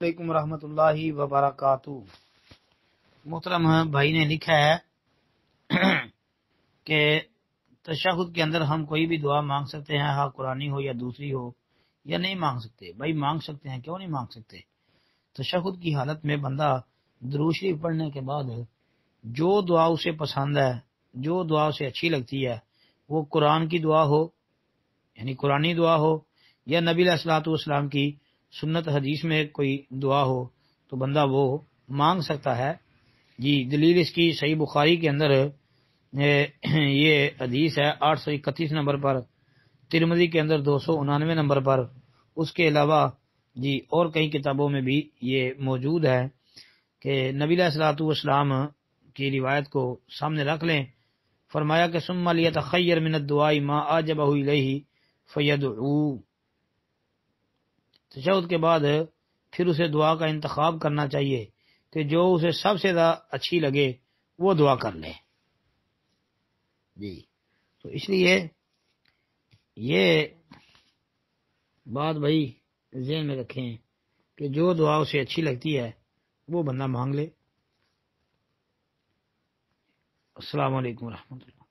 علیکم ورحمۃ اللہ وبرکاتہ۔ محترم بھائی نے لکھا ہے کہ تشہد کے اندر ہم کوئی بھی دعا مانگ سکتے ہیں، ہاں قرآنی ہو یا دوسری ہو، یا نہیں مانگ سکتے؟ بھائی مانگ سکتے ہیں، کیوں نہیں مانگ سکتے؟ تشہد کی حالت میں بندہ درود شریف پڑھنے کے بعد جو دعا اسے پسند ہے، جو دعا اسے اچھی لگتی ہے، وہ قرآن کی دعا ہو یعنی قرآنی دعا ہو، یا نبی علیہ الصلوۃ والسلام کی سنت حدیث میں کوئی دعا ہو، تو بندہ وہ مانگ سکتا ہے۔ جی دلیل اس کی صحیح بخاری کے اندر یہ حدیث ہے 831 نمبر پر، ترمذی کے اندر 299 نمبر پر، اس کے علاوہ جی اور کئی کتابوں میں بھی یہ موجود ہے کہ نبی علیہ الصلوۃ والسلام کی روایت کو سامنے رکھ لیں۔ فرمایا کہ ثم لیتخیر من الدعاء ما اعجبہ الیہ فیدعو، تشہد کے بعد پھر اسے دعا کا انتخاب کرنا چاہیے کہ جو اسے سب سے زیادہ اچھی لگے وہ دعا کر لے۔ جی تو اس لیے یہ بات بھائی ذہن میں رکھیں کہ جو دعا اسے اچھی لگتی ہے وہ بندہ مانگ لے۔ السلام علیکم ورحمۃ اللہ۔